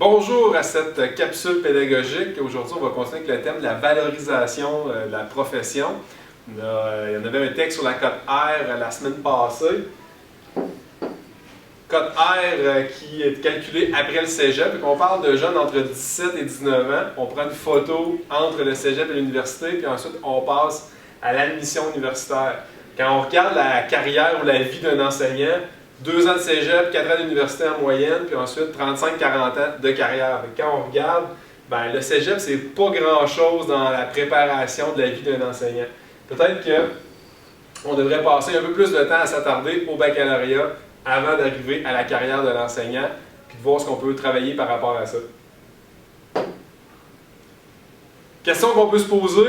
Bonjour à cette capsule pédagogique. Aujourd'hui, on va continuer avec le thème de la valorisation de la profession. Il y en avait un texte sur la cote R la semaine passée. Cote R qui est calculée après le cégep, et qu'on parle de jeunes entre 17 et 19 ans. On prend une photo entre le cégep et l'université, puis ensuite on passe à l'admission universitaire. Quand on regarde la carrière ou la vie d'un enseignant, 2 ans de cégep, 4 ans d'université en moyenne, puis ensuite 35-40 ans de carrière. Quand on regarde, le cégep, c'est pas grand-chose dans la préparation de la vie d'un enseignant. Peut-être qu'on devrait passer un peu plus de temps à s'attarder au baccalauréat avant d'arriver à la carrière de l'enseignant, puis de voir ce qu'on peut travailler par rapport à ça. Question qu'on peut se poser.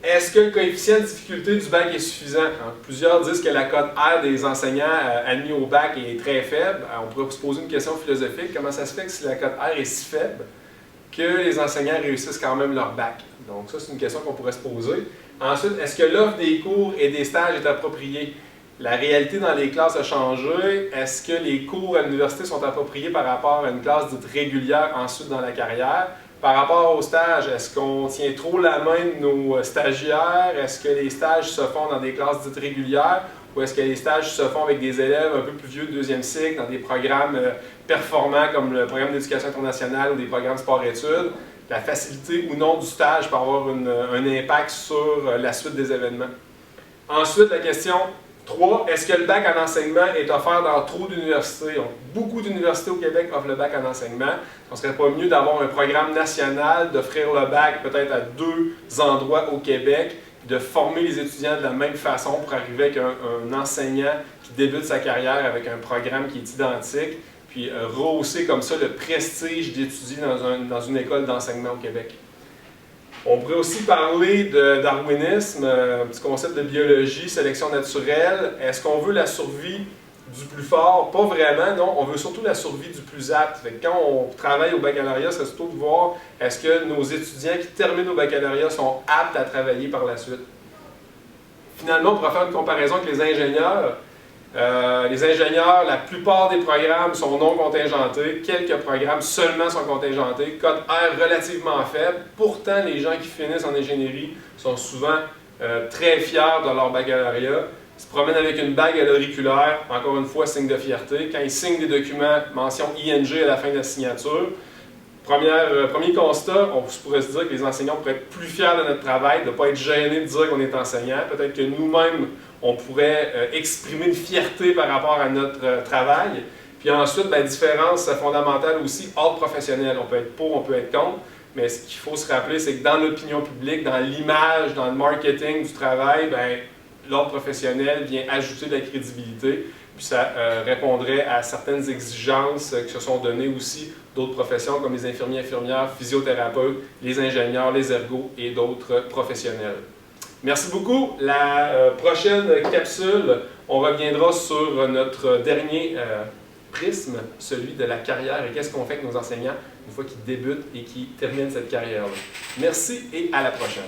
Est-ce que le coefficient de difficulté du bac est suffisant? Plusieurs disent que la cote R des enseignants admis au bac est très faible. On pourrait se poser une question philosophique. Comment ça se fait que si la cote R est si faible, que les enseignants réussissent quand même leur bac? Donc ça, c'est une question qu'on pourrait se poser. Ensuite, est-ce que l'offre des cours et des stages est appropriée? La réalité dans les classes a changé. Est-ce que les cours à l'université sont appropriés par rapport à une classe dite régulière ensuite dans la carrière? Par rapport aux stages, est-ce qu'on tient trop la main de nos stagiaires? Est-ce que les stages se font dans des classes dites régulières? Ou est-ce que les stages se font avec des élèves un peu plus vieux de deuxième cycle, dans des programmes performants comme le programme d'éducation internationale ou des programmes sport-études? La facilité ou non du stage peut avoir un impact sur la suite des événements. Ensuite, la question 3. Est-ce que le bac en enseignement est offert dans trop d'universités? Beaucoup d'universités au Québec offrent le bac en enseignement. On ne serait pas mieux d'avoir un programme national, d'offrir le bac peut-être à 2 endroits au Québec, de former les étudiants de la même façon pour arriver avec un enseignant qui débute sa carrière avec un programme qui est identique, puis rehausser comme ça le prestige d'étudier dans une école d'enseignement au Québec. On pourrait aussi parler de darwinisme, un petit concept de biologie, sélection naturelle. Est-ce qu'on veut la survie du plus fort? Pas vraiment, non. On veut surtout la survie du plus apte. Fait que quand on travaille au baccalauréat, c'est surtout de voir est-ce que nos étudiants qui terminent au baccalauréat sont aptes à travailler par la suite. Finalement, on pourrait faire une comparaison avec les ingénieurs. La plupart des programmes sont non contingentés. Quelques programmes seulement sont contingentés. Cote R relativement faible. Pourtant, les gens qui finissent en ingénierie sont souvent très fiers de leur baccalauréat. Ils se promènent avec une bague à l'auriculaire, encore une fois, signe de fierté. Quand ils signent des documents, mention ING à la fin de la signature. Premier constat, on pourrait se dire que les enseignants pourraient être plus fiers de notre travail, de ne pas être gênés de dire qu'on est enseignant. Peut-être que nous-mêmes, on pourrait exprimer une fierté par rapport à notre travail. Puis ensuite, la différence fondamentale aussi, ordre professionnel. On peut être pour, on peut être contre, mais ce qu'il faut se rappeler, c'est que dans l'opinion publique, dans l'image, dans le marketing du travail, l'ordre professionnel vient ajouter de la crédibilité. Puis ça répondrait à certaines exigences qui se sont données aussi d'autres professions comme les infirmiers, infirmières, physiothérapeutes, les ingénieurs, les ergos et d'autres professionnels. Merci beaucoup. La prochaine capsule, on reviendra sur notre dernier prisme, celui de la carrière et qu'est-ce qu'on fait avec nos enseignants une fois qu'ils débutent et qu'ils terminent cette carrière-là. Merci et à la prochaine.